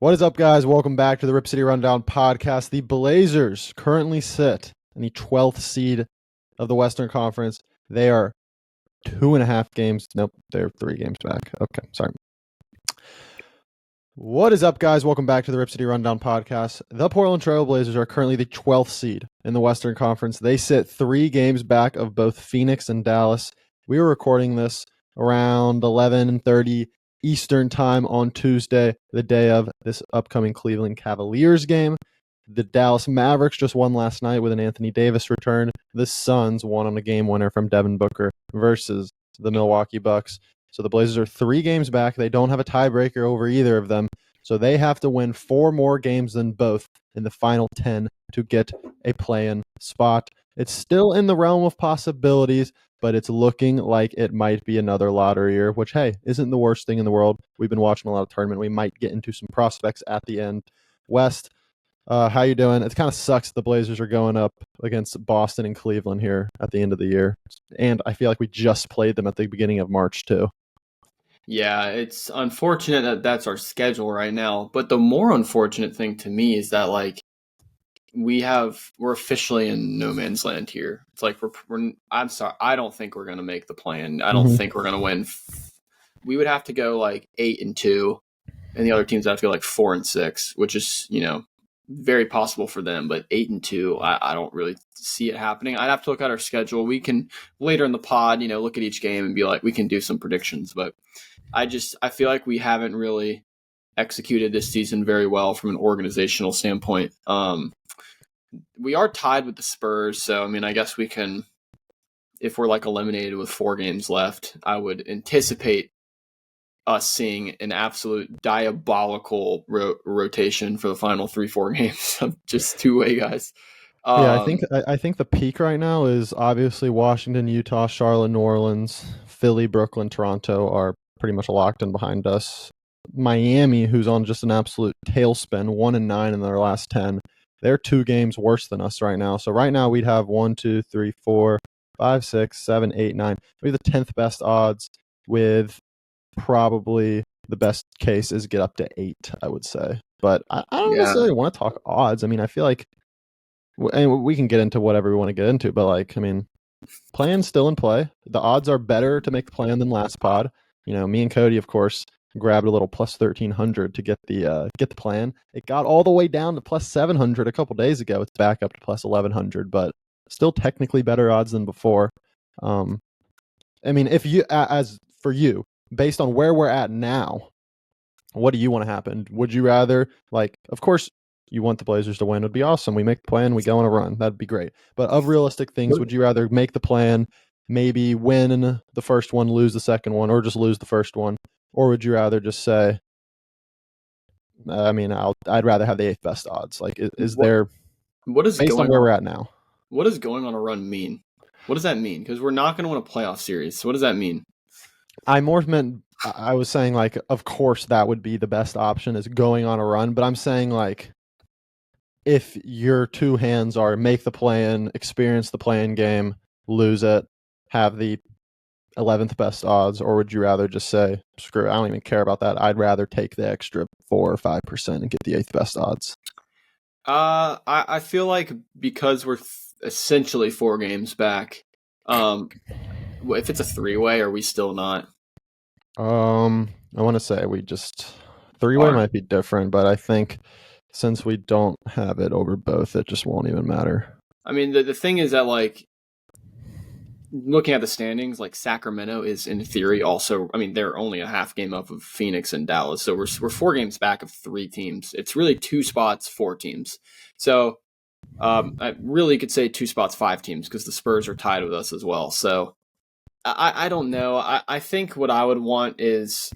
What is up, guys? Welcome back to the Rip City Rundown podcast. The Blazers currently sit in the 12th seed of the Western Conference. They are 2.5 games. Nope, they're 3 games back. Okay, sorry. What is up, guys? Welcome back to the Rip City Rundown podcast. The Portland Trail Blazers are currently the 12th seed in the Western Conference. They sit 3 games back of both Phoenix and Dallas. We were recording this around 11:30 Eastern time on Tuesday, the day of this upcoming Cleveland Cavaliers game. The Dallas Mavericks just won last night with an Anthony Davis return. The Suns won on a game winner from Devin Booker versus the Milwaukee Bucks. So the Blazers are 3 games back. They don't have a tiebreaker over either of them. So they have to win 4 more games than both in the final 10 to get a play-in spot. It's still in the realm of possibilities, but it's looking like it might be another lottery year, which, hey, isn't the worst thing in the world. We've been watching a lot of tournament. We might get into some prospects at the end. West, how you doing? It kind of sucks the Blazers are going up against Boston and Cleveland here at the end of the year. And I feel like we just played them at the beginning of March, too. Yeah, it's unfortunate that that's our schedule right now. But the more unfortunate thing to me is that we're officially in no man's land here. It's like I'm sorry, I don't think we're gonna make the plan. I don't think we're gonna win. We would have to go 8-2, and the other teams have to go 4-6, which is very possible for them. But 8-2, I don't really see it happening. I'd have to look at our schedule. We can later in the pod, look at each game and be like, we can do some predictions, but I feel like we haven't really executed this season very well from an organizational standpoint. We are tied with the Spurs, so I guess we can, if we're eliminated with 4 games left, I would anticipate us seeing an absolute diabolical rotation for the final 3-4 games of just two-way guys. Yeah, I think the peak right now is obviously Washington, Utah, Charlotte, New Orleans, Philly, Brooklyn, Toronto are pretty much locked in behind us. Miami, who's on just an absolute tailspin, 1-9 in their last 10. They're 2 games worse than us right now. So right now we'd have 1, 2, 3, 4, 5, 6, 7, 8, 9. We have the 10th best odds, with probably the best case is get up to 8, I would say. But I don't necessarily want to talk odds. I feel like, and we can get into whatever we want to get into, but plan's still in play. The odds are better to make the plan than last pod. Me and Cody, of course, grabbed a little plus 1,300 to get the plan. It got all the way down to plus 700 a couple days ago. It's back up to plus 1,100, but still technically better odds than before. If you, as for you, based on where we're at now, what do you want to happen? Would you rather, of course, you want the Blazers to win. It'd be awesome. We make the plan, we go on a run. That'd be great. But of realistic things, would you rather make the plan, maybe win the first one, lose the second one, or just lose the first one? Or would you rather just say, I'd rather have the 8th best odds? Is there, based on where we're at now? What does going on a run mean? What does that mean? Because we're not going to win a playoff series. So what does that mean? I was saying, of course that would be the best option, is going on a run. But I'm saying, if your 2 hands are make the play-in, experience the play-in game, lose it, have the 11th best odds, or would you rather just say, screw it, I don't even care about that. I'd rather take the extra 4 or 5% and get the 8th best odds? I feel like because we're essentially 4 games back, if it's a 3-way, are we still not? I want to say we just 3-way might be different, but I think since we don't have it over both, it just won't even matter. The thing is that looking at the standings, Sacramento is in theory also, they're only a half game up of Phoenix and Dallas. So we're 4 games back of 3 teams. It's really 2 spots, 4 teams. So I really could say 2 spots, 5 teams, because the Spurs are tied with us as well. So I don't know. I think what I would want is,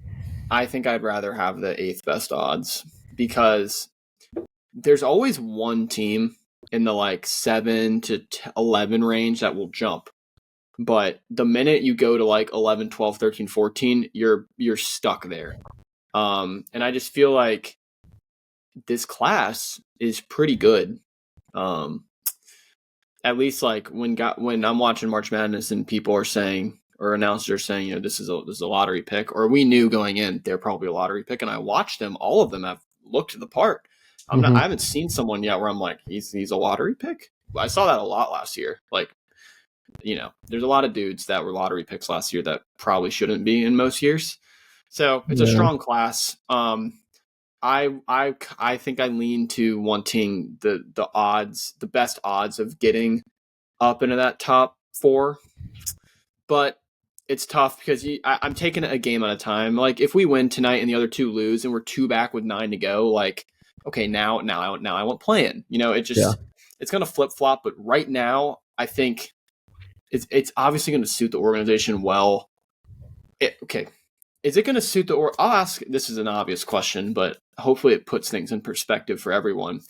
I think I'd rather have the 8th best odds, because there's always one team in the 7 to 11 range that will jump. But the minute you go to 11, 12, 13, 14, you're stuck there. And I just feel like this class is pretty good. At least when I'm watching March Madness and people are saying, or announcers are saying, this is a lottery pick, or we knew going in they're probably a lottery pick, and I watched them. All of them have looked the part. I haven't seen someone yet where I'm like, he's a lottery pick. I saw that a lot last year. Like, there's a lot of dudes that were lottery picks last year that probably shouldn't be in most years. So it's a strong class. I think I lean to wanting the best odds of getting up into that top 4, but it's tough because I'm taking it a game at a time. Like if we win tonight and the other 2 lose and we're 2 back with 9 to go, like okay, now I want playing. It's going to flip flop, but right now I think it's obviously going to suit the organization well. Okay. Is it going to suit I'll ask, this is an obvious question, but hopefully it puts things in perspective for everyone.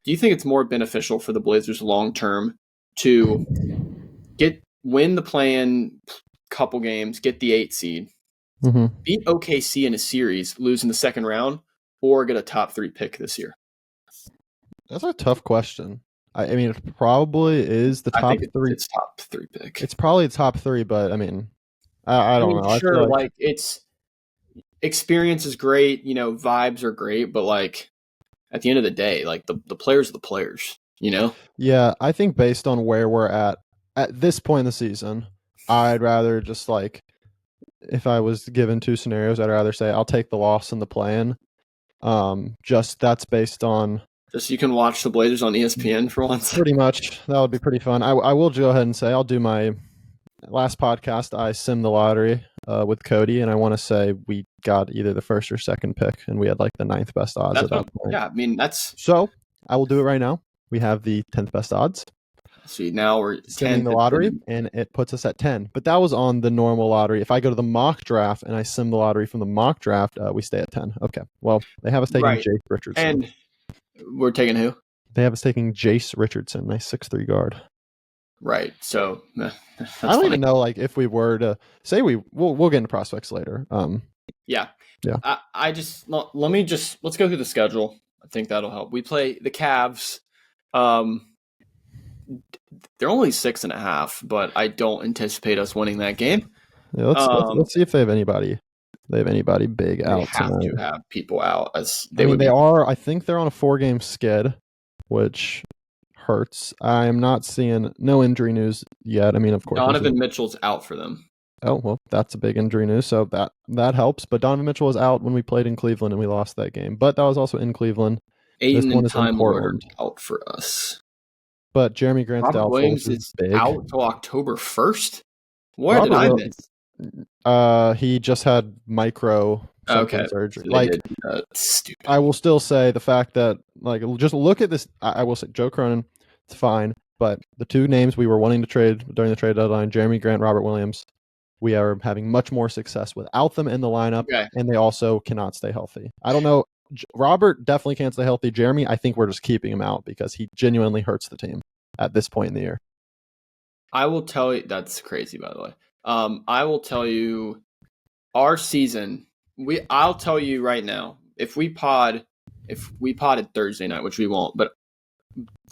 Do you think it's more beneficial for the Blazers long term to win the play-in couple games, get the 8 seed, beat OKC in a series, lose in the second round, or get a top 3 pick this year? That's a tough question. I mean, it probably is the top 3. It's top 3 pick. It's probably the top 3, but I mean, I don't know. Sure, like it's experience is great, vibes are great, but like at the end of the day, like the players are the players, Yeah, I think based on where we're at this point in the season, I'd rather just like, if I was given 2 scenarios, I'd rather say I'll take the loss in the play-in. Just that's based on just you can watch the Blazers on ESPN for once. Pretty much. That would be pretty fun. I will go ahead and say I'll do my last podcast. I simmed the lottery with Cody, and I want to say we got either the 1st or 2nd pick, and we had like the 9th best odds at that point. Yeah, I mean that's so. I will do it right now. We have the 10th best odds. See, now we're simming the lottery, and it puts us at 10. But that was on the normal lottery. If I go to the mock draft and I sim the lottery from the mock draft, we stay at 10. Okay. Well, they have us taking Jace Richardson. And we're taking who? They have us taking Jace Richardson, nice 6'3" guard. Right. So I don't even know, like, if we were to say we'll get into prospects later. Yeah. Let's go through the schedule. I think that'll help. We play the Cavs. They're only 6.5, but I don't anticipate us winning that game. Yeah, let's see if they have anybody. They have anybody big out. They have to have people out. They are. I think they're on a 4-game skid, which hurts. I am not seeing no injury news yet. I mean, of course, Donovan Mitchell's out for them. Oh well, that's a big injury news. So that helps. But Donovan Mitchell was out when we played in Cleveland and we lost that game. But that was also in Cleveland. Aiden and Time Lord out for us. But Jeremy Grant's doubtful. Williams is big. Out till October 1st. What did I miss? He just had micro surgery. So stupid. I will still say the fact that, like, just look at this. I will say Joe Cronin, it's fine. But the 2 names we were wanting to trade during the trade deadline, Jeremy Grant, Robert Williams, we are having much more success without them in the lineup, and they also cannot stay healthy. I don't know. Robert definitely can't stay healthy. Jeremy, I think we're just keeping him out because he genuinely hurts the team at this point in the year. I will tell you, that's crazy, by the way. I will tell you our season. I'll tell you right now, if we potted Thursday night, which we won't, but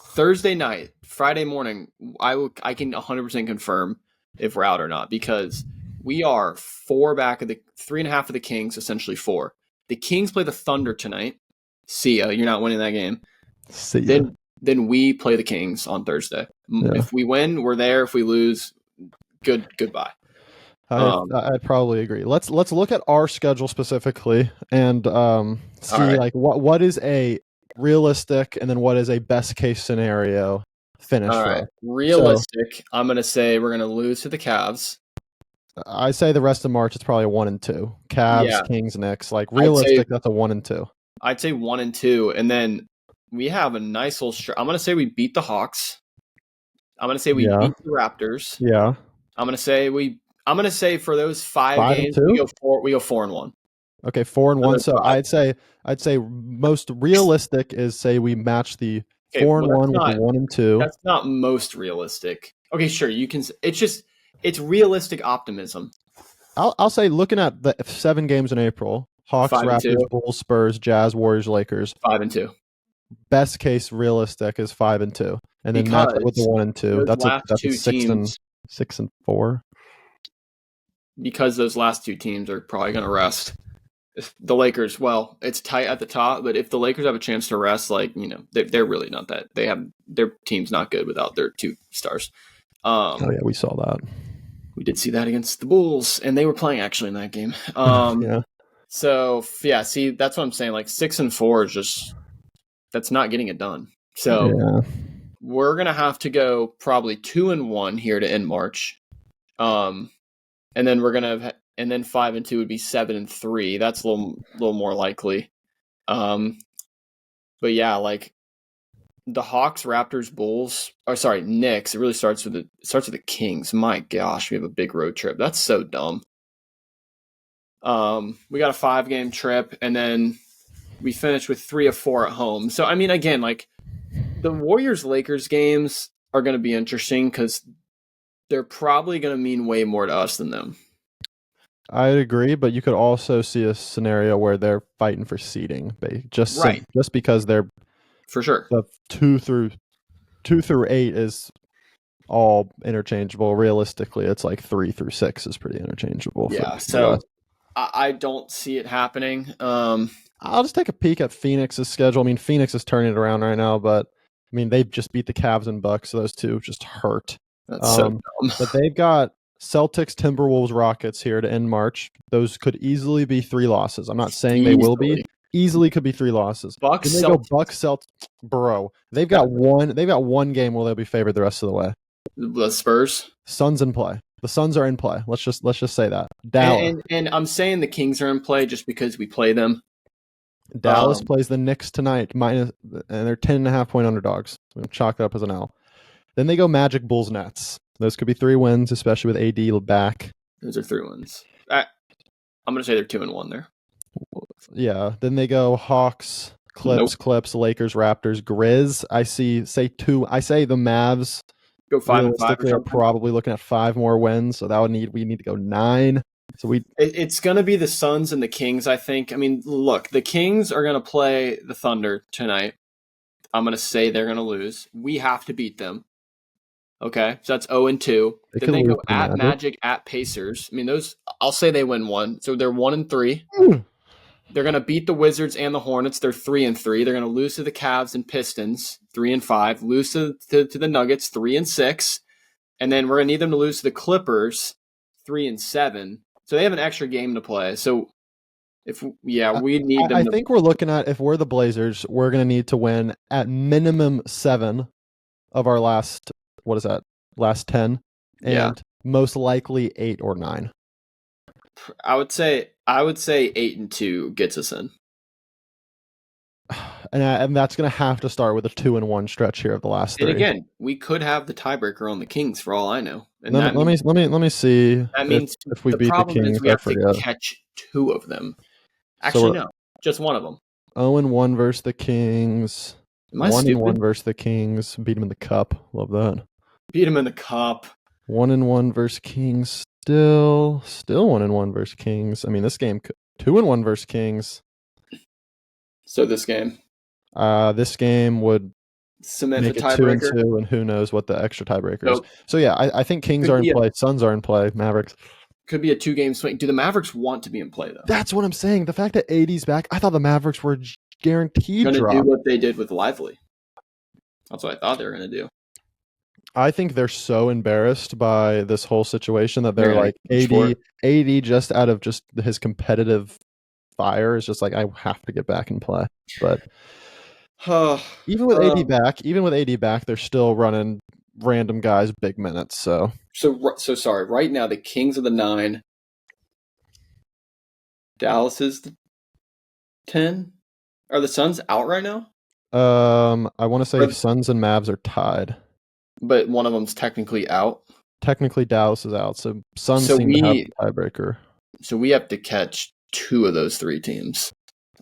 Thursday night, Friday morning, I can 100% confirm if we're out or not, because we are 4 back of the 3.5 of the Kings, essentially 4. The Kings play the Thunder tonight. See ya. You're not winning that game. See ya. Then we play the Kings on Thursday. Yeah. If we win, we're there. If we lose, goodbye. I'd probably agree. Let's look at our schedule specifically and see like what is a realistic and then what is a best case scenario finish. All right. Realistic. I'm gonna say we're gonna lose to the Cavs. I say the rest of March it's probably a 1-2. Cavs, Kings, Knicks. Like realistic, that's a 1-2. I'd say 1-2, and then we have a nice little. I'm gonna say we beat the Hawks. I'm gonna say we beat the Raptors. Yeah. I'm gonna say for those 5 games we go 4-1. Okay, 4-1. So 5. I'd say most realistic is say we match the 4-1 with the 1-2. That's not most realistic. Okay, sure. You can. It's realistic optimism. I'll say looking at the 7 games in April: Hawks, Raptors, Bulls, Spurs, Jazz, Warriors, Lakers. 5-2. Best case realistic is 5-2, and then match it with the 1-2. That's a 6-4. Because those last 2 teams are probably going to rest. If the Lakers, well, it's tight at the top, but if the Lakers have a chance to rest, like, they're really not that. Their team's not good without their two stars. Oh yeah, we saw that. We did see that against the Bulls, and they were playing actually in that game. Yeah. So yeah, see, that's what I'm saying. Like 6-4 is just that's not getting it done. So we're gonna have to go probably 2-1 here to end March, and then we're gonna have, and then 5-2 would be 7-3. That's a little more likely. But yeah, like the Hawks, Raptors, Bulls, or sorry, Knicks. It really starts with the Kings. My gosh, we have a big road trip. That's so dumb. We got a 5-game trip, and then we finished with 3 of 4 at home. So I mean, again, like the Warriors-Lakers games are going to be interesting because they're probably going to mean way more to us than them. I agree, but you could also see a scenario where they're fighting for seeding, just because they're for sure. The 2 through 8 is all interchangeable. Realistically, it's like 3 through 6 is pretty interchangeable. Yeah, so I don't see it happening. I'll just take a peek at Phoenix's schedule. I mean, Phoenix is turning it around right now, but I mean, they've just beat the Cavs and Bucks, so those two just hurt. That's so dumb. But they've got Celtics, Timberwolves, Rockets here to end March. Those could easily be 3 losses. I'm not saying they will be. Easily could be 3 losses. Bucks, then they go Bucks, Celtics, bro. They've got one game where they'll be favored the rest of the way. The Spurs, Suns in play. The Suns are in play. Let's just say that. Dallas. And I'm saying the Kings are in play just because we play them. Dallas plays the Knicks tonight, and they're 10.5-point underdogs. So I'm going to chalk that up as an L. Then they go Magic, Bulls, Nets. Those could be 3 wins, especially with AD back. Those are 3 wins. I'm going to say they're 2-1 there. Yeah. Then they go Hawks, Clips, Lakers, Raptors, Grizz. I say 2. I say the Mavs go 5-5. Are probably looking at 5 more wins, so we need to go 9. So it's going to be the Suns and the Kings, I think. I mean, look, the Kings are going to play the Thunder tonight. I'm going to say they're going to lose. We have to beat them. Okay, so that's 0-2. Then they go at Magic, at Pacers. I mean, those, I'll say they win 1. So they're 1-3. They're going to beat the Wizards and the Hornets. They're 3-3. They're going to lose to the Cavs and Pistons, 3-5. Lose to the Nuggets, 3-6. And then we're going to need them to lose to the Clippers, 3-7. So they have an extra game to play. So we need them. I think we're looking at, if we're the Blazers, we're going to need to win at minimum 7 of our last 10, and most likely 8 or 9. I would say 8-2 gets us in. And that's going to have to start with a 2-1 stretch here of the last 3. And again, we could have the tiebreaker on the Kings for all I know. And let me see. That means if we beat the Kings, we have to catch 2 of them. Actually, no, just one of them. 0-1 versus the Kings. 1-1 versus the Kings. Beat them in the cup. Love that. Beat them in the cup. 1-1 versus Kings. Still 1-1 versus Kings. I mean, this game 2-1 versus Kings. So this game would cement make the it tiebreaker. 2-2, and who knows what the extra tiebreaker is. So yeah, I think Kings are in play. Suns are in play. Mavericks could be a 2-game swing. Do the Mavericks want to be in play though? That's what I'm saying. The fact that AD's back, I thought the Mavericks were guaranteed going to drop. do what they did with Lively. That's what I thought they were going to do. I think they're so embarrassed by this whole situation that they're like, AD just out of just his competitive fire is just like, I have to get back and play. But even with AD back, they're still running random guys big minutes. So sorry. Right now, the Kings are the 9. Dallas is the 10. Are the Suns out right now? I want to say Suns and Mavs are tied. But one of them's technically out. Technically, Dallas is out. So Suns seem to have the tiebreaker. So we have to catch 2 of those 3 teams.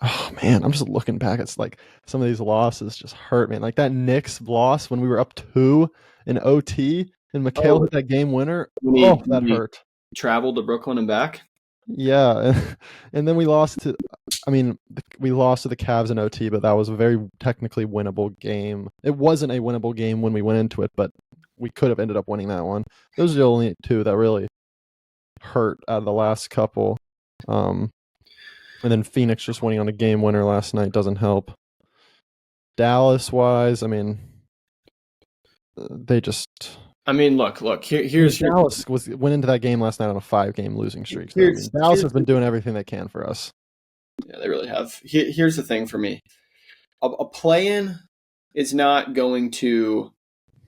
Oh man, I'm just looking back. It's like some of these losses just hurt, man. Like that Knicks loss when we were up 2 in OT and McHale hit that game winner. That hurt. Traveled to Brooklyn and back. Yeah, and then we lost to. I mean, we lost to the Cavs in OT, but that was a very technically winnable game. It wasn't a winnable game when we went into it, but we could have ended up winning that one. Those are the only 2 that really hurt out of the last couple. And then Phoenix just winning on a game winner last night doesn't help. Dallas-wise, I mean, they just. I mean, look. Here's Dallas went into that game last night on a 5-game losing streak. So, I mean, Dallas has been doing everything they can for us. Yeah, they really have. Here's the thing for me: a play-in is not going to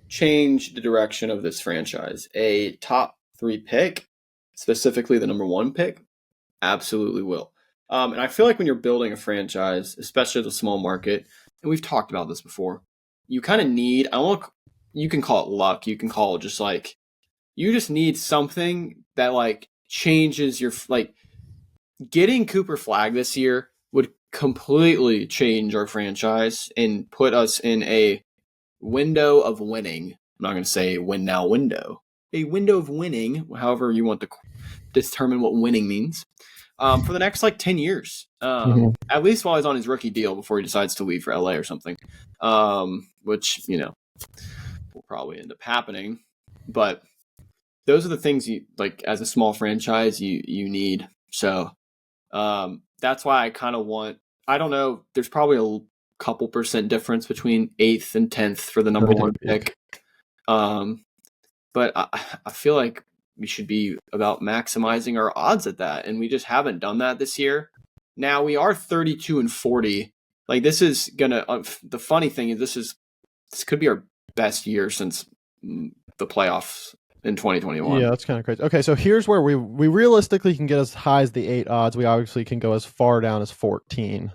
change the direction of this franchise. A top 3 pick, specifically the number 1 pick, absolutely will. And I feel like when you're building a franchise, especially the small market, and we've talked about this before, you kind of need. You can call it luck. You can call it just like you just need something that like changes your like. Getting Cooper Flag this year would completely change our franchise and put us in a window of winning. I'm not going to say win now window. A window of winning, however you want to determine what winning means, for the next like 10 years. At least while he's on his rookie deal before he decides to leave for LA or something, which, will probably end up happening. But those are the things you like as a small franchise you need. So that's why I kind of want. I don't know. There's probably a couple percent difference between 8th and 10th for the number 1 pick. But I feel like we should be about maximizing our odds at that, and we just haven't done that this year. Now we are 32-40. Like this is gonna. The funny thing is this could be our best year since the playoffs in 2021. Yeah, that's kind of crazy. Okay, so here's where we realistically can get as high as the 8 odds. We obviously can go as far down as 14.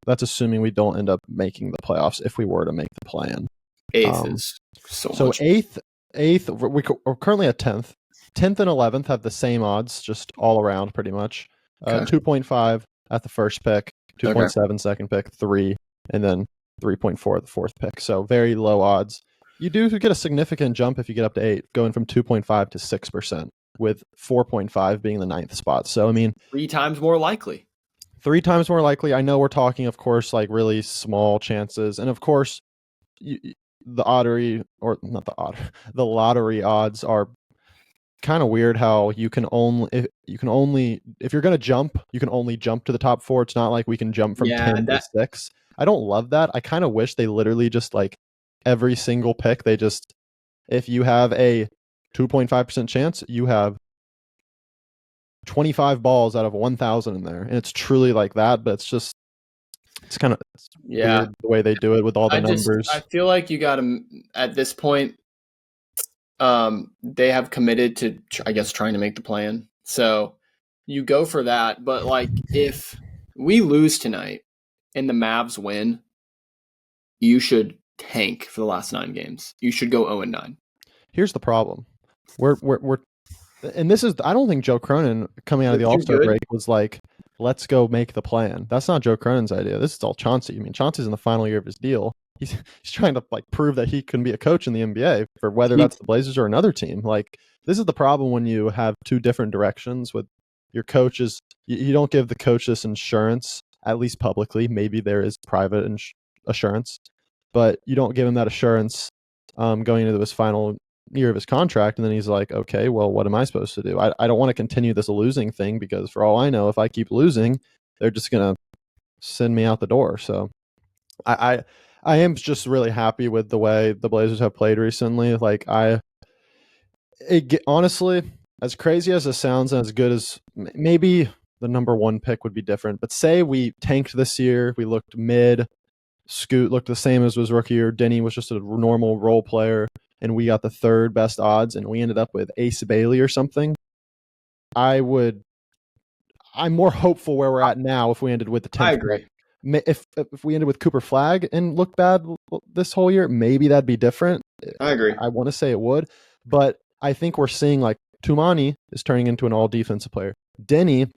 That's assuming we don't end up making the playoffs if we were to make the plan. 8th is so much. 8th, we're currently at 10th. 10th and 11th have the same odds, just all around pretty much. 2.5 at the first pick, 2.7 second pick, 3, and then 3.4 at the 4th pick. So very low odds. You do get a significant jump if you get up to 8, going from 2.5 to 6%, with 4.5 being the 9th spot. So, I mean, 3 times more likely. 3 times more likely. I know we're talking, of course, like really small chances. And of course, the lottery odds are kind of weird how you can only, if you're going to jump, you can only jump to the top 4. It's not like we can jump from 10 to 6. I don't love that. I kind of wish they literally just like, every single pick, if you have a 2.5% chance, you have 25 balls out of 1,000 in there. And it's truly like that, but it's kind of weird the way they do it with all the numbers. I feel like you got to, at this point, they have committed to, I guess, trying to make the plan. So you go for that. But like, if we lose tonight and the Mavs win, you should tank for the last 9 games. You should go 0-9. Here's the problem. We're and this is, I don't think Joe Cronin coming out of the All-Star break was like, let's go make the plan. That's not Joe Cronin's idea. This is all Chauncey. I mean, Chauncey's in the final year of his deal. He's trying to like prove that he can be a coach in the NBA for whether that's the Blazers or another team. Like, this is the problem when you have 2 different directions with your coaches. You don't give the coach this insurance, at least publicly. Maybe there is private assurance, but you don't give him that assurance going into his final year of his contract. And then he's like, okay, well, what am I supposed to do? I don't want to continue this losing thing, because for all I know, if I keep losing, they're just going to send me out the door. So I am just really happy with the way the Blazers have played recently. Like honestly, as crazy as it sounds and as good as maybe the number 1 pick would be different, but say we tanked this year, we looked mid, Scoot looked the same as was rookie year, Deni was just a normal role player, and we got the 3rd best odds, and we ended up with Ace Bailey or something, I'm more hopeful where we're at now if we ended with the 10th. I agree. If we ended with Cooper Flag and looked bad this whole year, maybe that'd be different. I agree. I want to say it would, but I think we're seeing like Tumani is turning into an all defensive player. Deni,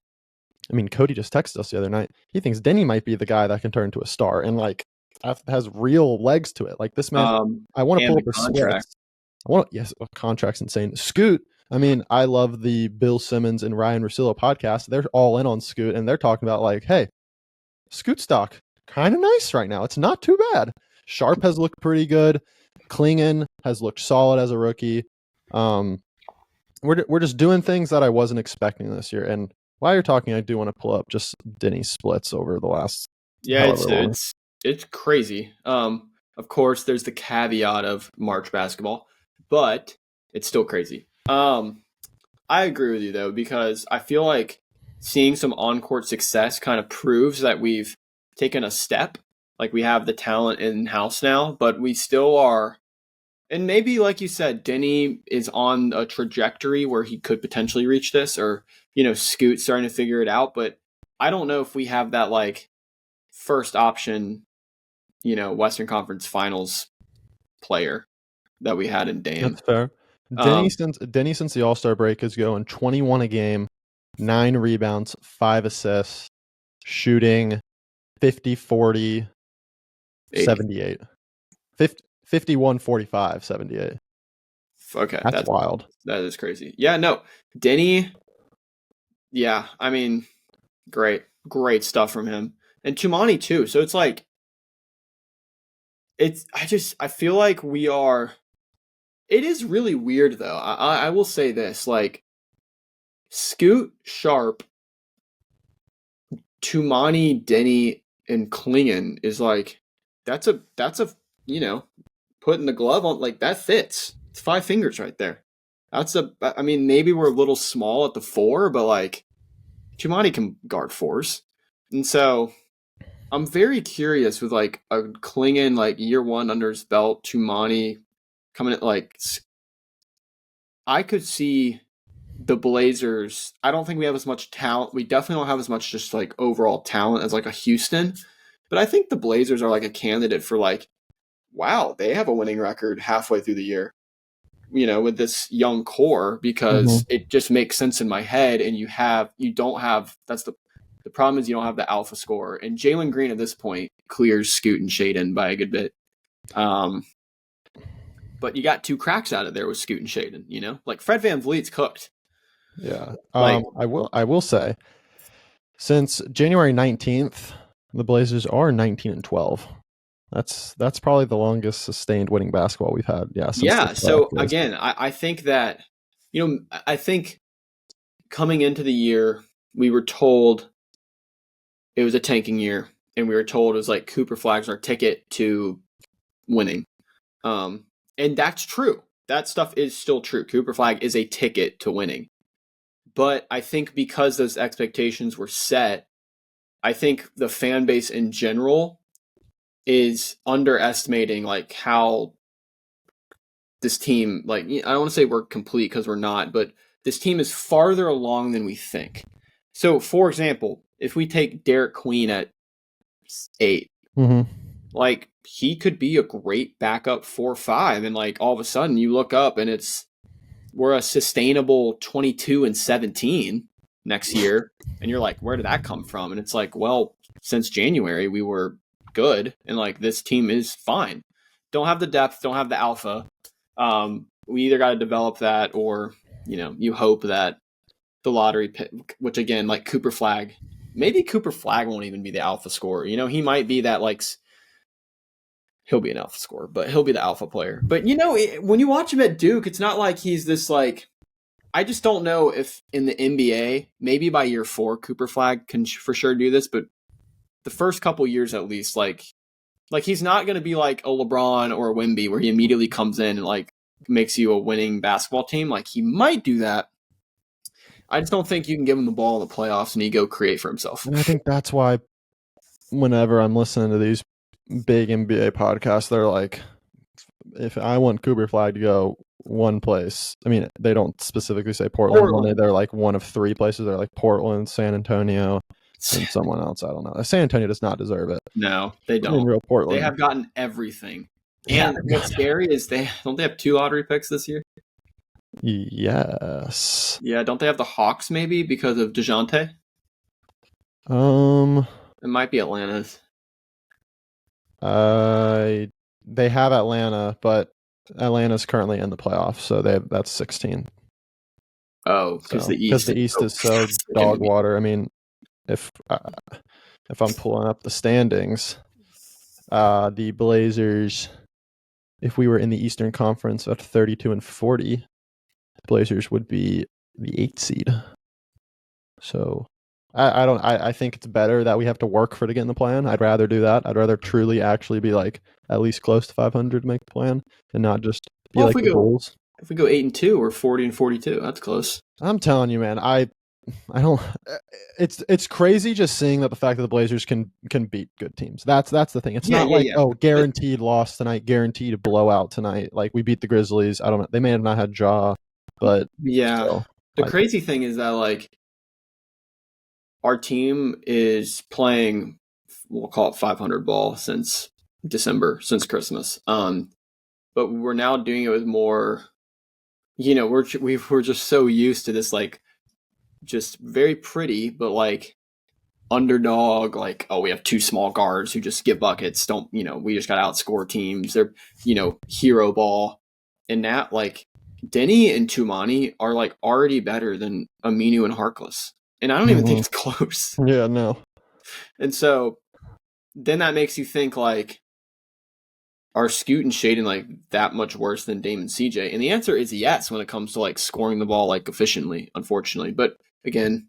I mean, Cody just texted us the other night. He thinks Deni might be the guy that can turn into a star, and like has real legs to it. Like this man, I want to pull up his splits. Contract's insane. Scoot, I mean, I love the Bill Simmons and Ryan Russillo podcast. They're all in on Scoot, and they're talking about like, hey, Scoot stock kind of nice right now. It's not too bad. Sharp has looked pretty good. Klingon has looked solid as a rookie. We're just doing things that I wasn't expecting this year, and while you're talking, I do want to pull up just Deni splits over the last however long. It's crazy. Of course, there's the caveat of March basketball, but it's still crazy. I agree with you though, because I feel like seeing some on-court success kind of proves that we've taken a step. Like we have the talent in-house now, but we still are. And maybe, like you said, Deni is on a trajectory where he could potentially reach this, or, Scoot starting to figure it out. But I don't know if we have that, like, first option, Western Conference Finals player that we had in Dame. That's fair. Deni since the All-Star break is going 21 a game, 9 rebounds, 5 assists, shooting 50, 40, 78. 51, 45, 78. Okay. That's wild. That is crazy. Yeah, no. Deni, yeah, I mean, great stuff from him. And Tumani too. So it's like, I feel like it is really weird though. I will say this, like, Scoot, Sharp, Tumani, Deni, and Klingon is like, that's a putting the glove on, like, that fits. It's 5 fingers right there. I mean, maybe we're a little small at the 4, but like Tumani can guard 4s. And so I'm very curious with like a Klingon, like year 1 under his belt, Tumani coming at, like, I could see the Blazers. I don't think we have as much talent. We definitely don't have as much just like overall talent as like a Houston. But I think the Blazers are like a candidate for like, wow, they have a winning record halfway through the year, with this young core, because it just makes sense in my head. And the problem is you don't have the alpha scorer. And Jalen Green at this point clears Scoot and Shaden by a good bit. But you got 2 cracks out of there with Scoot and Shaden, like Fred VanVleet's cooked. Yeah. I will say, since January 19th, the Blazers are 19-12. That's probably the longest sustained winning basketball we've had. Yeah. So again, I think that, I think coming into the year, we were told it was a tanking year, and we were told it was like Cooper Flagg's our ticket to winning. And that's true. That stuff is still true. Cooper Flagg is a ticket to winning. But I think because those expectations were set, I think the fan base in general is underestimating like how this team, like, I don't want to say we're complete because we're not, but this team is farther along than we think. So, for example, if we take Derek Queen at 8, like, he could be a great backup 4-5, and like all of a sudden you look up and we're a sustainable 22-17 next year, and you're like, where did that come from? And it's like, well, since January we were good, and like this team is fine. Don't have the depth, don't have the alpha. We either got to develop that, or you hope that the lottery pick, which again, like Cooper Flagg, maybe Cooper Flagg won't even be the alpha scorer. He might be that, like, he'll be an alpha scorer, but he'll be the alpha player. But when you watch him at Duke, it's not like he's this, like, I just don't know if in the NBA, maybe by year 4, Cooper Flagg can for sure do this, but the first couple years at least, like he's not going to be like a LeBron or a Wemby where he immediately comes in and like makes you a winning basketball team. Like, he might do that. I just don't think you can give him the ball in the playoffs and he go create for himself. And I think that's why whenever I'm listening to these big NBA podcasts, they're like, if I want Cooper Flagg to go one place, I mean, they don't specifically say Portland. They're like one of 3 places. They're like Portland, San Antonio, and someone else. I don't know. San Antonio does not deserve it. No, they don't. In real Portland, they have gotten everything. And what's scary is they have 2 lottery picks this year. Yes. Yeah, don't they have the Hawks maybe because of DeJounte? It might be Atlanta's. They have Atlanta, but Atlanta's currently in the playoffs, so that's 16. Oh, because the East is so dog water. I mean, if I'm pulling up the standings, the Blazers, if we were in the Eastern Conference at 32-40, the Blazers would be the 8th seed. So I think it's better that we have to work for it to get in the plan. I'd rather do that. I'd rather truly actually be like at least close to 500 to make the plan and not just be Well, like the Bulls. if we go 8-2, we're 40-42. That's close. I'm telling you, man, I don't. It's crazy just seeing that the fact that the Blazers can beat good teams. That's the thing. It's not like guaranteed loss tonight, guaranteed blowout tonight. Like we beat the Grizzlies. I don't know. They may have not had Ja, but yeah. The crazy thing is that like our team is playing, we'll call it 500 ball since December, since Christmas. But we're now doing it with more. We're just so used to this like just very pretty, but like underdog, like, oh, we have two small guards who just give buckets. We just got to outscore teams. They're, hero ball. And that, like, Deni and Tumani are, like, already better than Aminu and Harkless. And I don't even think it's close. Yeah, no. And so then that makes you think, like, are Scoot and Shaden, like, that much worse than Dame and CJ? And the answer is yes when it comes to, like, scoring the ball, like, efficiently, unfortunately. But, again,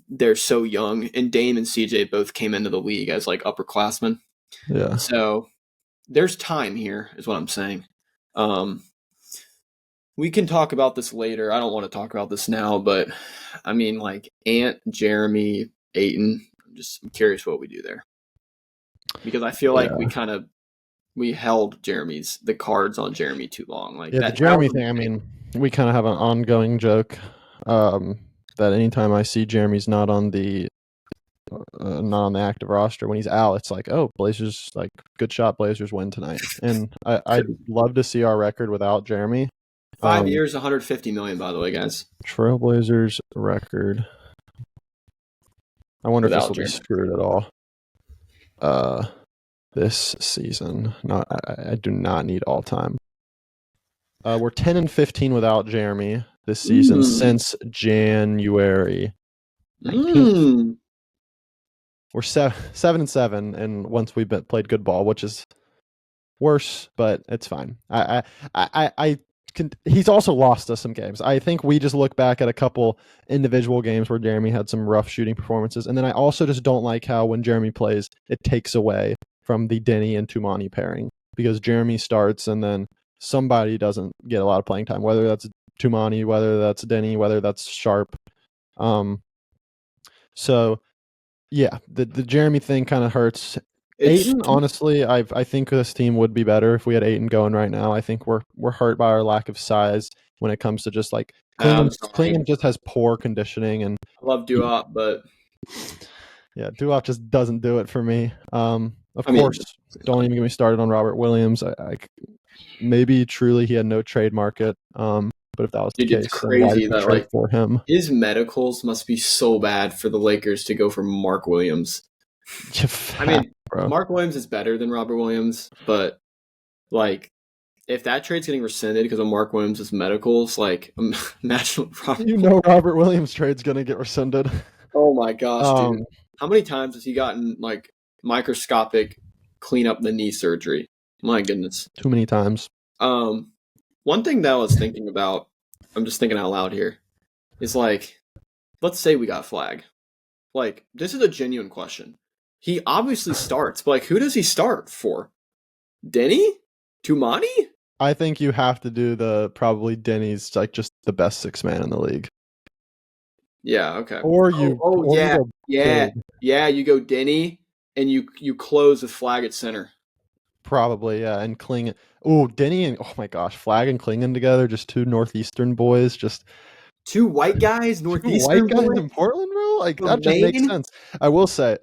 they're so young, and Dame and CJ both came into the league as like upperclassmen. Yeah. So there's time here, is what I'm saying. We can talk about this later. I don't want to talk about this now, but I mean, like Ant, Jeremy, Ayton. I'm curious what we do there because I feel like we held the cards on Jeremy too long. Like the Jeremy thing. I mean, we kind of have an ongoing joke. That anytime I see Jeremy's not on the active roster, when he's out, it's like, oh, Blazers, like, good shot, Blazers win tonight. And I'd love to see our record without Jeremy. 5 years, $150 million, by the way, guys. Trailblazers record. I wonder if this will be screwed at all. This season, I do not need all time. We're 10-15 without Jeremy this season since January 19th. We're 7-7, and once we've played good ball, which is worse, but it's fine. He's also lost us some games. I think we just look back at a couple individual games where Jeremy had some rough shooting performances, and then I also just don't like how when Jeremy plays, it takes away from the Deni and Tumani pairing because Jeremy starts and then somebody doesn't get a lot of playing time, whether that's Tumani, whether that's Deni, whether that's Sharp. So yeah, the Jeremy thing kind of hurts. Ayton, honestly, I think this team would be better if we had Ayton going right now. I think we're hurt by our lack of size when it comes to just like Klingon just has poor conditioning, and I love Duop, but yeah, Duop just doesn't do it for me. Of course, don't even get me started on Robert Williams. Maybe truly he had no trade market. But if that was the case, it's crazy that like for him, his medicals must be so bad for the Lakers to go for Mark Williams. I mean, Mark Williams is better than Robert Williams, but like if that trade's getting rescinded because of Mark Williams' medicals, like imagine Robert Williams trade's gonna get rescinded. Oh my gosh, dude! How many times has he gotten like microscopic clean up the knee surgery? My goodness, too many times. One thing that I was thinking about, I'm just thinking out loud here, is like, let's say we got Flag. Like, this is a genuine question. He obviously starts, but like, who does he start for? Deni? Tumani? I think you have to do probably Denny's like just the best six man in the league. Yeah, okay. Or you you go Deni and you close with Flag at center. Probably, yeah, and Klingon. Oh, Deni and oh my gosh, Flag and Klingon together, just two Northeastern boys, just two white guys, Northeastern white guys in Portland, bro. Like that just makes sense. I will say,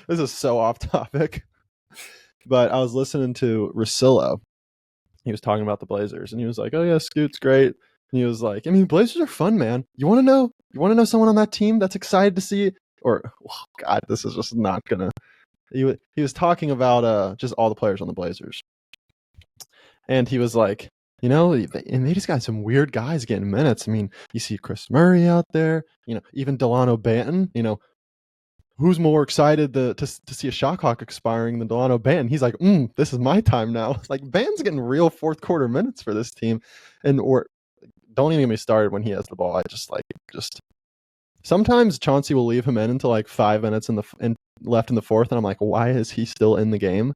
this is so off topic, but I was listening to Russillo. He was talking about the Blazers, and he was like, "Oh yeah, Scoot's great." And he was like, "I mean, Blazers are fun, man. You want to know someone on that team that's excited to see?" Or, oh God, this is just not gonna. He was talking about just all the players on the Blazers, and he was like, and they just got some weird guys getting minutes. I mean, you see Chris Murray out there, even Delano Banton. Who's more excited to see a shot clock expiring than Delano Banton? He's like, this is my time now. Like Banton's getting real fourth quarter minutes for this team, don't even get me started when he has the ball. I just Sometimes Chauncey will leave him in until like 5 minutes left in the fourth, and I'm like, why is he still in the game?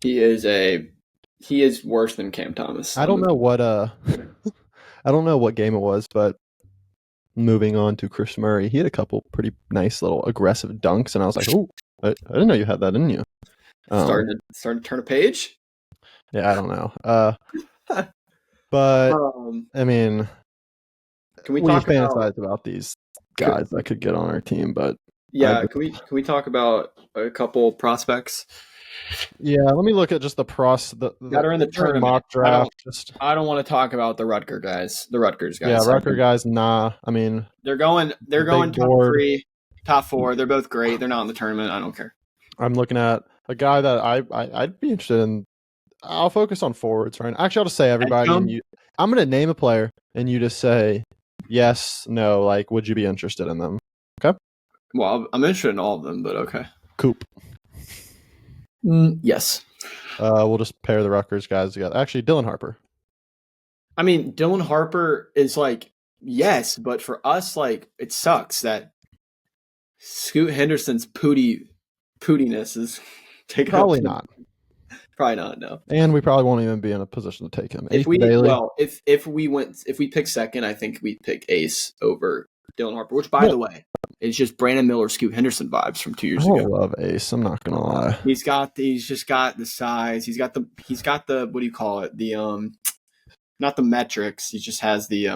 He is worse than Cam Thomas. I don't know what I don't know what game it was, but moving on to Chris Murray, he had a couple pretty nice little aggressive dunks, and I was like, oh, I didn't know you had that, didn't you? Starting to turn a page. Yeah, I don't know. But I mean, can we fantasize about these guys that could get on our team? But yeah, can we talk about a couple prospects? Yeah, let me look at just the that are in the tournament mock draft. I don't want to talk about the Rutgers guys. Yeah, Rutgers guys. Nah, I mean they're going top 4. They're both great. They're not in the tournament. I don't care. I'm looking at a guy that I'd be interested in. I'll focus on forwards right now. Actually, I'll just say everybody, and I'm going to name a player, and you just say yes, no. Like, would you be interested in them? Okay. Well, I'm interested in all of them, but okay. Coop. Yes. We'll just pair the Rutgers guys together. Actually, Dylan Harper. I mean, Dylan Harper is like, yes, but for us, like, it sucks that Scoot Henderson's pootiness is taken. Probably not. Probably not. No. And we probably won't even be in a position to take him. If we pick second, I think we pick Ace over Dylan Harper. Which, by the way, is just Brandon Miller, Scoot Henderson vibes from 2 years ago. I love Ace. I'm not gonna lie. He's just got the size. He's got the what do you call it? The not the metrics. He just has the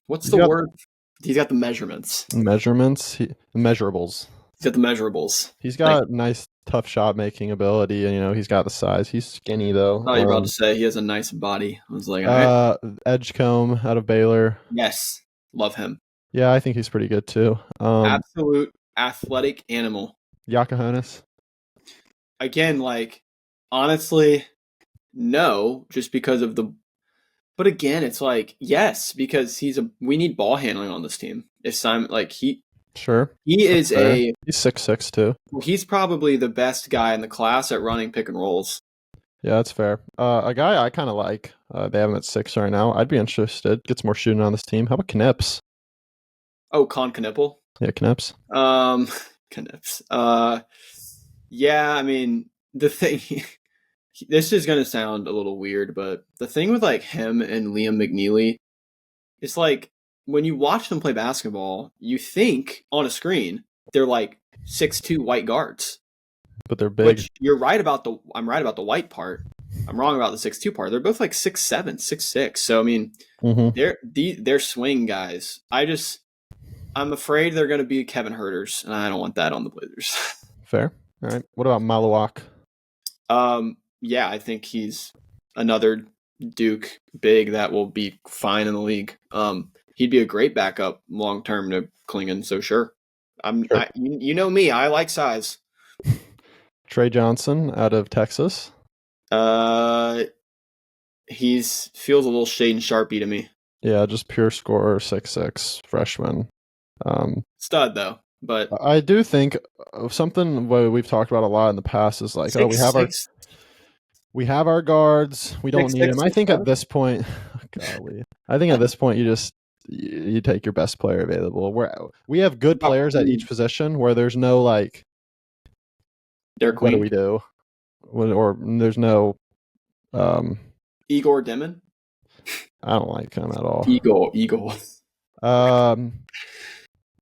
what's the word? He's got the measurements. Measurements. Measurables. He's got the measurables. He's got nice, tough shot making ability, and he's got the size. He's skinny though. I thought you were about to say he has a nice body. I was like, Edgecombe out of Baylor. Yes, love him. Yeah, I think he's pretty good too. Absolute athletic animal. Yakahonis. Again, like honestly, no, just because of the. But again, it's like yes, because we need ball handling on this team. If Simon Sure. He's 6'6" too. He's probably the best guy in the class at running pick and rolls. Yeah, that's fair. A guy I kind of like. They have him at 6 right now. I'd be interested. Get some more shooting on this team. How about Knips? Oh, Con Knipple? Yeah, Knips. Knips. Yeah, I mean, the thing... this is going to sound a little weird, but the thing with, like, him and Liam McNeely, it's like, when you watch them play basketball, you think, on a screen, they're, like, 6'2" white guards. But they're big. Which I'm right about the white part. I'm wrong about the 6'2" part. They're both, like, 6'7", 6'6". So, I mean, they're swing guys. I'm afraid they're going to be Kevin Herters, and I don't want that on the Blazers. Fair. All right. What about Malawak? Yeah, I think he's another Duke big that will be fine in the league. He'd be a great backup long term to Klingon. So sure, you know me, I like size. Trey Johnson out of Texas. He feels a little Shaden Sharpie to me. Yeah, just pure scorer, 6'6", freshman. Stud though, but I do think something we've talked about a lot in the past is like, we have our guards. We don't need him. I think at this point, you take your best player available. We have good players at each position where there's no like. What do we do? Or there's no. Igor Demon. I don't like him at all. Eagle.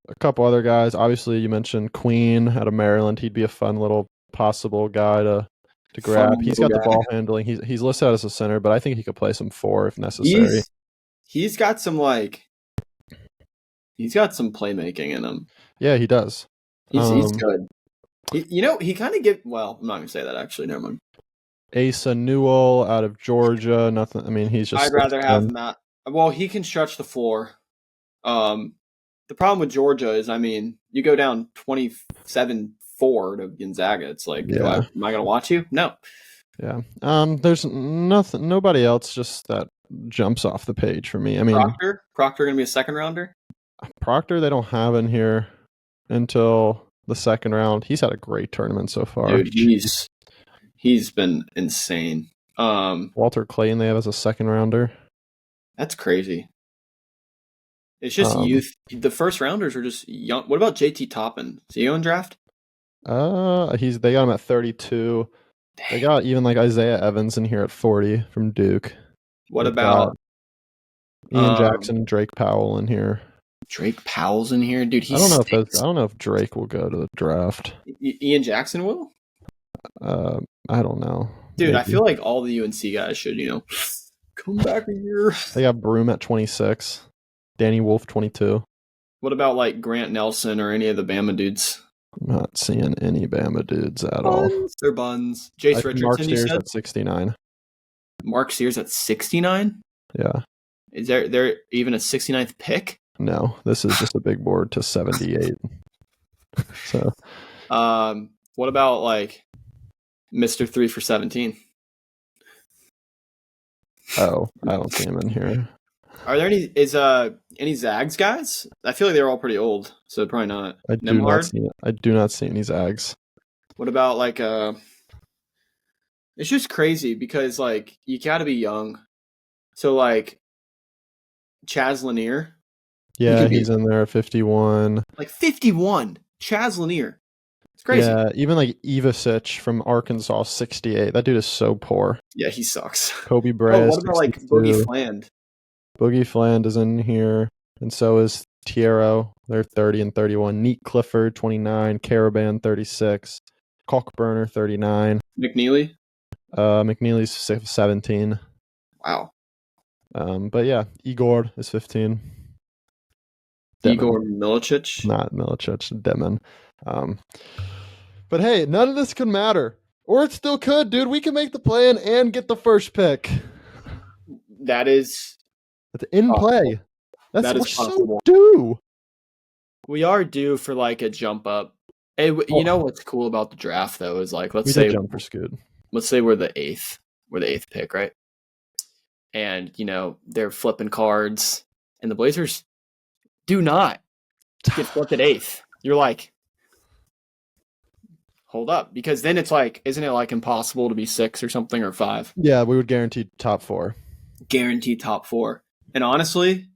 A couple other guys. Obviously, you mentioned Queen out of Maryland. He'd be a fun little possible guy to grab. He's got the ball handling. He's listed as a center, but I think he could play some 4 if necessary. He's got some playmaking in him. Yeah, he does. He's good. He kind of well, I'm not going to say that actually. Never mind. Asa Newell out of Georgia. Nothing. I mean, he's just. I'd rather have Matt. Well, he can stretch the floor. The problem with Georgia is, I mean, you go down 27-4 to Gonzaga. It's like, am I going to watch you? No. Yeah. There's nobody else just that jumps off the page for me. I mean, Proctor going to be a second rounder. Proctor, they don't have in here until the second round. He's had a great tournament so far. Dude, he's been insane. Walter Clayton, they have as a second rounder. That's crazy. It's just youth. The first rounders are just young. What about JT Toppin? Is he on draft? They got him at 32. They got even like Isaiah Evans in here at 40 from Duke. What They've about got Ian Jackson, Drake Powell in here. Drake Powell's in here, dude? I don't know if Drake will go to the draft. Ian Jackson will. I don't know, dude. Maybe. I feel like all the UNC guys should, come back a year. They got Broom at 26, Danny Wolf 22. What about like Grant Nelson or any of the Bama dudes? I'm not seeing any Bama dudes at all. They're buns. Jace Richardson, Mark Sears at 69. Mark Sears at 69? Yeah. Is there even a 69th pick? No, this is just a big board to 78. So, what about like Mr. 3 for 17? Oh, I don't see him in here. Are there any Zags guys? I feel like they're all pretty old, so probably not. I do not see any Zags. What about like it's just crazy because like you got to be young. So like Chaz Lanier. Yeah, he's in there at 51. Like 51. Chaz Lanier. It's crazy. Yeah, even like Ivasic from Arkansas, 68. That dude is so poor. Yeah, he sucks. Kobe Bryant. What about like Boogie Fland? Boogie Fland is in here, and so is Tiero. They're 30 and 31. Neat Clifford, 29. Caravan, 36. Cockburner, 39. McNeely? McNeely's 17. Wow. But yeah, Igor is 15. Igor Milicic? Not Milicic, Demon. But hey, none of this could matter. Or it still could, dude. We can make the plan and get the first pick. That's in play. We're so due. We are due for like a jump up. Hey, you know what's cool about the draft though is like let's say jump for Scoot. Let's say we're the eighth pick, right? And they're flipping cards, and the Blazers do not get flipped at eighth. You're like, hold up, because then it's like, isn't it like impossible to be 6 or something or 5? Yeah, we would guarantee top 4. Guaranteed top 4. And honestly,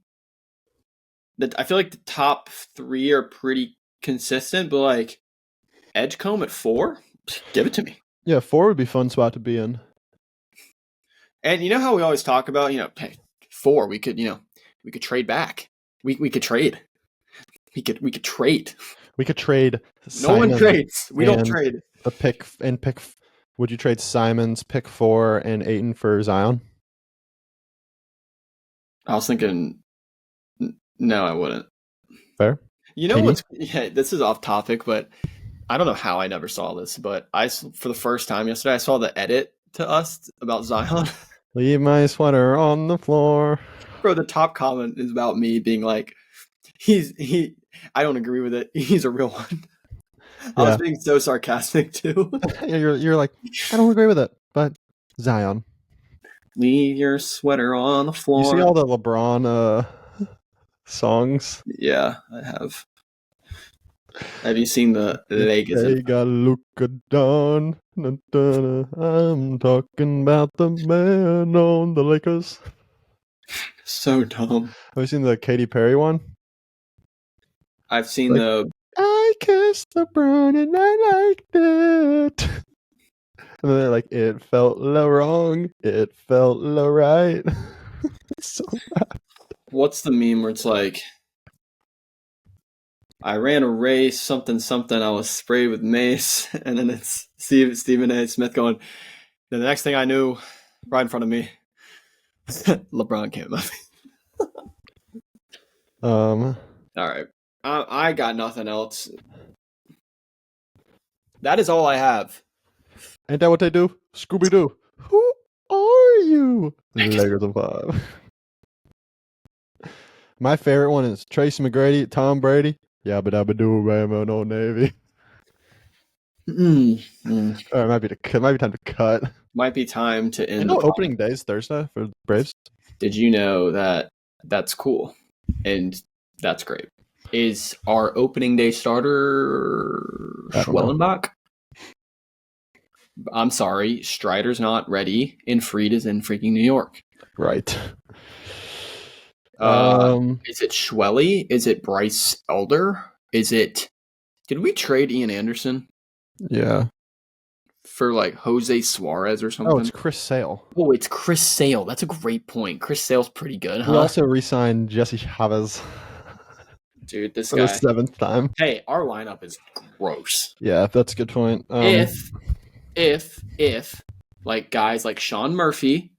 I feel like the top 3 are pretty consistent, but like Edgecombe at 4, give it to me. Yeah, 4 would be a fun spot to be in. And you know how we always talk about, hey, 4, we could trade back. We could trade. We could trade. We could trade. No one trades. We don't trade. The pick. Would you trade Simon's pick 4 and Ayton for Zion? I was thinking, no, I wouldn't. Fair. You know what's? Yeah, this is off topic, but I don't know how I never saw this, but for the first time yesterday, I saw the edit to us about Zion. Leave my sweater on the floor. Bro, the top comment is about me being like, I don't agree with it. He's a real one. Yeah. I was being so sarcastic too. You're like, I don't agree with it, but Zion. Leave your sweater on the floor. You see all the LeBron songs? Yeah, I have. Have you seen the Vegas? They got Luka Don. I'm talking about the man on the Lakers. So dumb. Have you seen the Katy Perry one? I've seen I kissed LeBron and I liked it. And then they're like, it felt low wrong. It felt low right. It's so bad. What's the meme where it's like, I ran a race, something, I was sprayed with mace. And then it's Stephen A. Smith going, then the next thing I knew, right in front of me, LeBron came up. All right. I got nothing else. That is all I have. Ain't that what they do? Scooby-Doo. Who are you? Lakers of 5. My favorite one is Tracy McGrady, Tom Brady. Yabba dabba doo, Bama, no Navy. Or it might be time to cut. Might be time to end. Opening day is Thursday for the Braves. Did you know that's cool and that's great? Is our opening day starter Schwellenbach? I'm sorry, Strider's not ready, and Fried is in freaking New York. Right. Is it Schwelly? Is it Bryce Elder? Did we trade Ian Anderson Yeah. for like Jose Suarez or something? Oh, it's Chris Sale. Oh, it's Chris Sale. That's a great point. Chris Sale's pretty good, huh? We also re-signed Jesse Chavez Dude, this for the guy. 7th time. Hey, our lineup is gross. Yeah, that's a good point. If like guys like Sean Murphy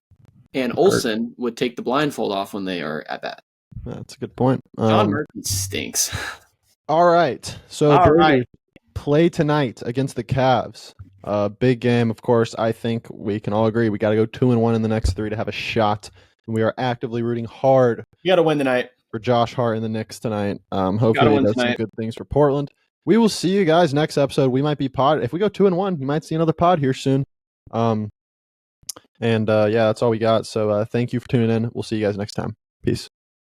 and Olsen would take the blindfold off when they are at bat. That's a good point. Sean Murphy stinks. All right. So Blazers play tonight against the Cavs. Big game, of course. I think we can all agree we got to go 2-1 in the next 3 to have a shot. And we are actively rooting hard. You got to win tonight For Josh Hart and the Knicks tonight. Hopefully he does some good things for Portland. We will see you guys next episode. We might be pod. If we go 2-1, you might see another pod here soon. Yeah, that's all we got. So thank you for tuning in. We'll see you guys next time. Peace.